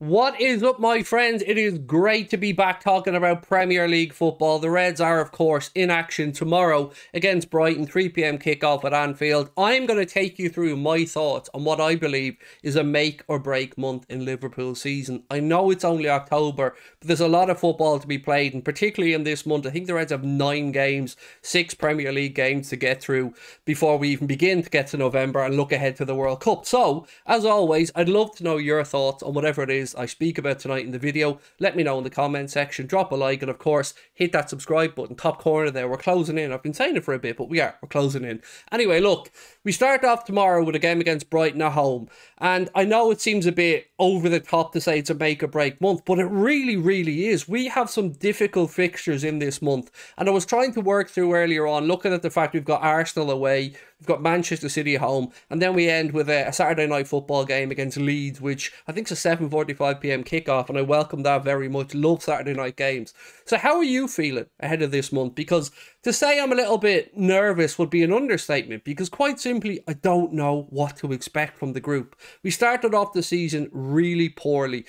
What is up, my friends? It is great to be back talking about Premier League football. The Reds are, of course, in action tomorrow against Brighton, 3 p.m. kickoff at Anfield. I'm going to take you through my thoughts on what I believe is a make or break month in Liverpool's season. I know it's only October, but there's a lot of football to be played, and particularly in this month, I think the Reds have 9 games, 6 Premier League games to get through before we even begin to get to November and look ahead to the World Cup. So, as always, I'd love to know your thoughts on whatever it is I speak about tonight in the video. Let me know in the comment section, drop a like, and of course hit that subscribe button top corner there. We're closing in. I've been saying it for a bit, but we're closing in. Anyway, look, we start off tomorrow with a game against Brighton at home, and I know it seems a bit over the top to say it's a make or break month, but it really is. We have some difficult fixtures in this month, and I was trying to work through earlier on looking at the fact we've got Arsenal away, we've got Manchester City at home, and then we end with a Saturday night football game against Leeds, which I think is a 7:45 p.m. kickoff, and I welcome that very much. Love Saturday night games. So how are you feeling ahead of this month? Because to say I'm a little bit nervous would be an understatement, because quite simply, I don't know what to expect from the group. We started off the season really poorly,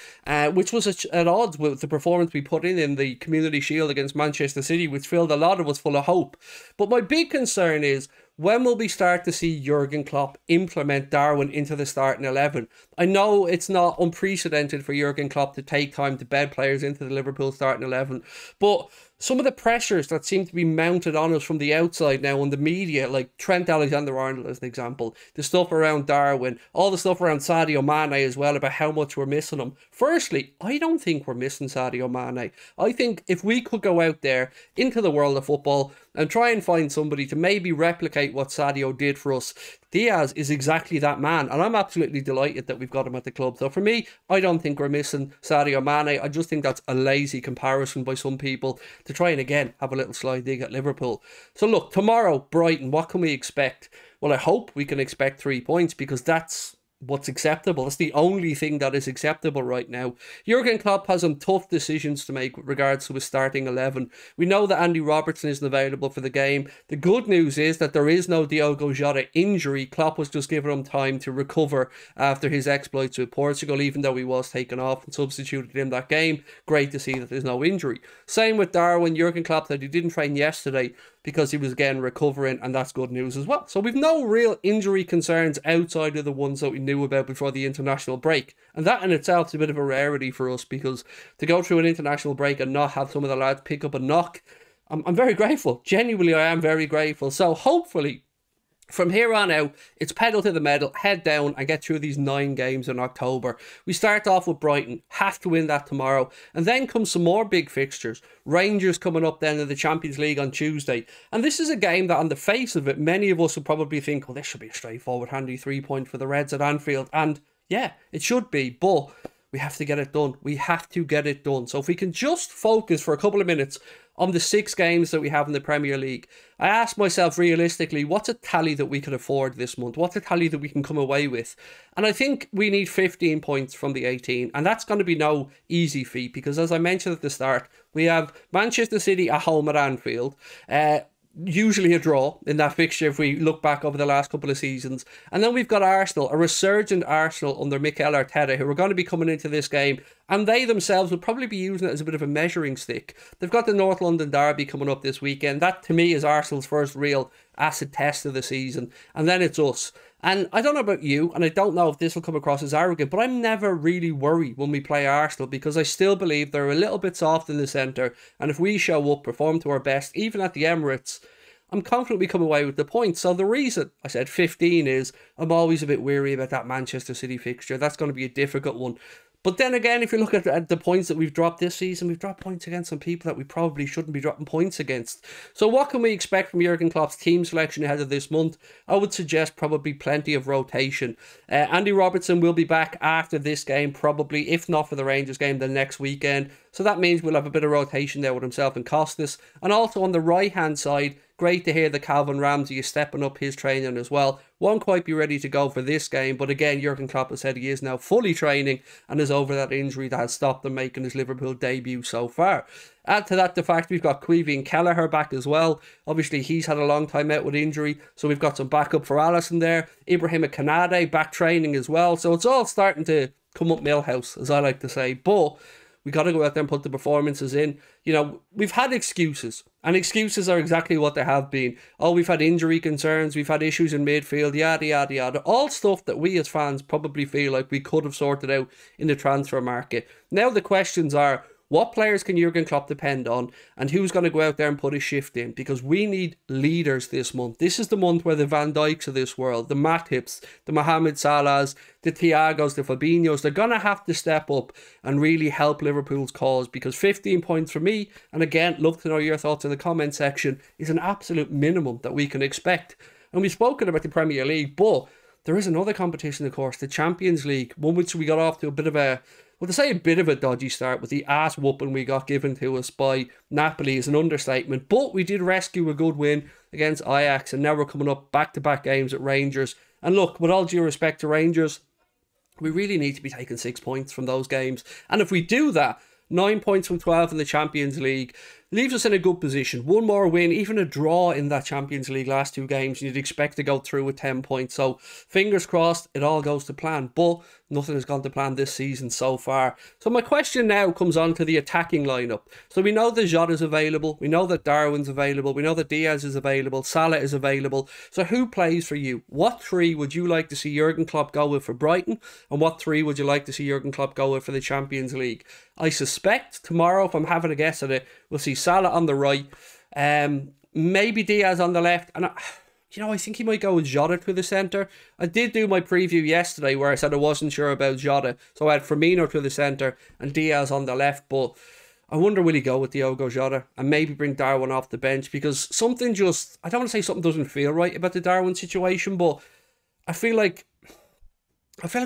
which was at odds with the performance we put in the Community Shield against Manchester City, which filled a lot of us full of hope. But my big concern is, when will we start to see Jurgen Klopp implement Darwin into the starting 11? I know it's not unprecedented for Jurgen Klopp to take time to bed players into the Liverpool starting 11, but some of the pressures that seem to be mounted on us from the outside now on the media, like Trent Alexander-Arnold as an example, the stuff around Darwin, all the stuff around Sadio Mane as well about how much we're missing him. Firstly, I don't think we're missing Sadio Mane. I think if we could go out there into the world of football and try and find somebody to maybe replicate what Sadio did for us, Diaz is exactly that man, and I'm absolutely delighted that we've got him at the club. So for me, I don't think we're missing Sadio Mane. I just think that's a lazy comparison by some people to try and again have a little sly dig at Liverpool. So look, tomorrow, Brighton, what can we expect? Well, I hope we can expect 3 points, because that's what's acceptable. It's the only thing that is acceptable right now. Jurgen Klopp has some tough decisions to make with regards to his starting 11. We know that Andy Robertson isn't available for the game. The good news is that there is no Diogo Jota injury. Klopp was just giving him time to recover after his exploits with Portugal, even though he was taken off and substituted in that game. Great to see that there's no injury. Same with Darwin. Jurgen Klopp said he didn't train yesterday because he was again recovering, and that's good news as well. So we've no real injury concerns outside of the ones that we knew about before the international break, and that in itself is a bit of a rarity for us, because to go through an international break and not have some of the lads pick up a knock, I'm very grateful. Genuinely, I am very grateful. So hopefully from here on out, it's pedal to the metal, head down, and get through these 9 games in October. We start off with Brighton, have to win that tomorrow, and then come some more big fixtures. Rangers coming up then in the Champions League on Tuesday. And this is a game that on the face of it, many of us would probably think, oh, this should be a straightforward, handy 3-point for the Reds at Anfield. And yeah, it should be, but we have to get it done. We have to get it done. So if we can just focus for a couple of minutes on the 6 games that we have in the Premier League, I asked myself realistically, what's a tally that we could afford this month? What's a tally that we can come away with? And I think we need 15 points from the 18. And that's going to be no easy feat, because as I mentioned at the start, we have Manchester City at home at Anfield. Usually a draw in that fixture if we look back over the last couple of seasons. And then we've got Arsenal, a resurgent Arsenal under Mikel Arteta, who are going to be coming into this game, and they themselves would probably be using it as a bit of a measuring stick. They've got the North London derby coming up this weekend. That to me is Arsenal's first real acid test of the season, and then it's us. And I don't know about you, and I don't know if this will come across as arrogant, but I'm never really worried when we play Arsenal, because I still believe they're a little bit soft in the centre, and if we show up, perform to our best, even at the Emirates, I'm confident we come away with the points. So the reason I said 15 is I'm always a bit weary about that Manchester City fixture. That's going to be a difficult one. But then again, if you look at the points that we've dropped this season, we've dropped points against some people that we probably shouldn't be dropping points against. So what can we expect from Jurgen Klopp's team selection ahead of this month? I would suggest probably plenty of rotation. Andy Robertson will be back after this game, probably, if not for the Rangers game, the next weekend. So that means we'll have a bit of rotation there with himself and Costas. And also on the right-hand side, great to hear that Calvin Ramsey is stepping up his training as well. Won't quite be ready to go for this game, but again, Jurgen Klopp has said he is now fully training and is over that injury that has stopped him making his Liverpool debut so far. Add to that the fact we've got Queevy and Kelleher back as well. Obviously, he's had a long time out with injury, so we've got some backup for Alisson there. Ibrahim Kanade back training as well, so it's all starting to come up Millhouse, as I like to say. But we got to go out there and put the performances in. You know, we've had excuses, and excuses are exactly what they have been. Oh, we've had injury concerns, we've had issues in midfield, yada, yada, yada. All stuff that we as fans probably feel like we could have sorted out in the transfer market. Now the questions are, what players can Jurgen Klopp depend on, and who's going to go out there and put a shift in? Because we need leaders this month. This is the month where the Van Dijks of this world, the Matips, the Mohamed Salahs, the Thiagos, the Fabinhos, they're going to have to step up and really help Liverpool's cause, because 15 points for me, and again, love to know your thoughts in the comment section, is an absolute minimum that we can expect. And we've spoken about the Premier League, but there is another competition, of course, the Champions League, one which we got off to a bit of a, well, to say a bit of a dodgy start with the ass whooping we got given to us by Napoli is an understatement. But we did rescue a good win against Ajax, and now we're coming up back-to-back games at Rangers. And look, with all due respect to Rangers, we really need to be taking 6 points from those games. And if we do that, 9 points from 12 in the Champions League leaves us in a good position. One more win, even a draw in that Champions League last 2 games, you'd expect to go through with 10 points. So fingers crossed it all goes to plan, but nothing has gone to plan this season so far. So my question now comes on to the attacking lineup. So we know that Jota's available, we know that Darwin's available, we know that Diaz is available, Salah is available. So who plays for you? What 3 would you like to see Jurgen Klopp go with for Brighton, and what 3 would you like to see Jurgen Klopp go with for the Champions League? I suspect tomorrow, if I'm having a guess at it, we'll see Salah on the right, maybe Diaz on the left, and I think he might go with Jota to the centre. I did do my preview yesterday where I said I wasn't sure about Jota, so I had Firmino to the centre and Diaz on the left, but I wonder will he go with Diogo Jota and maybe bring Darwin off the bench, because something just, I don't want to say something doesn't feel right about the Darwin situation, but I feel like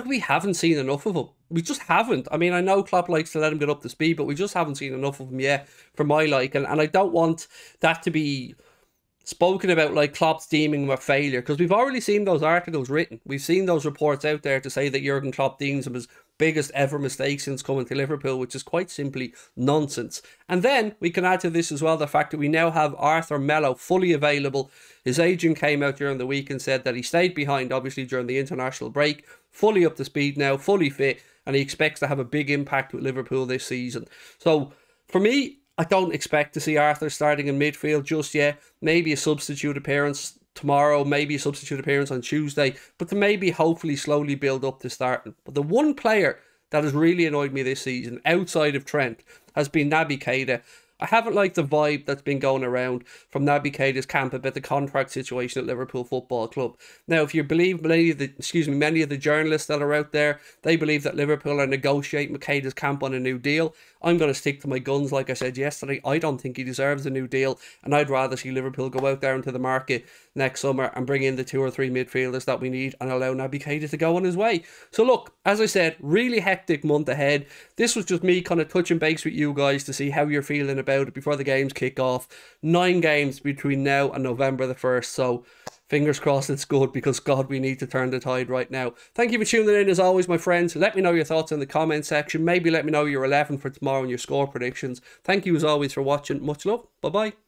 we haven't seen enough of him. We just haven't. I mean, I know Klopp likes to let him get up to speed, but we just haven't seen enough of him yet for my liking. And I don't want that to be spoken about like Klopp's deeming him a failure, because we've already seen those articles written. We've seen those reports out there to say that Jurgen Klopp deems him his biggest ever mistake since coming to Liverpool, which is quite simply nonsense. And then we can add to this as well the fact that we now have Arthur Melo fully available. His agent came out during the week and said that he stayed behind, obviously, during the international break, fully up to speed now, fully fit, and he expects to have a big impact with Liverpool this season. So, for me, I don't expect to see Arthur starting in midfield just yet. Maybe a substitute appearance tomorrow, maybe a substitute appearance on Tuesday, but to maybe hopefully slowly build up to starting. But the one player that has really annoyed me this season, outside of Trent, has been Naby Keita. I haven't liked the vibe that's been going around from Naby Keita's camp about the contract situation at Liverpool Football Club. Now, if you believe many of the journalists that are out there, they believe that Liverpool are negotiating with Keita's camp on a new deal. I'm going to stick to my guns, like I said yesterday. I don't think he deserves a new deal, and I'd rather see Liverpool go out there into the market next summer and bring in the 2 or 3 midfielders that we need and allow Naby Keita to go on his way. So look, as I said, really hectic month ahead. This was just me kind of touching base with you guys to see how you're feeling about it before the games kick off. 9 games between now and November the 1st, so fingers crossed it's good, because God, we need to turn the tide right now. Thank you for tuning in as always, my friends. Let me know your thoughts in the comment section. Maybe let me know your 11 for tomorrow and your score predictions. Thank you as always for watching. Much love. Bye bye.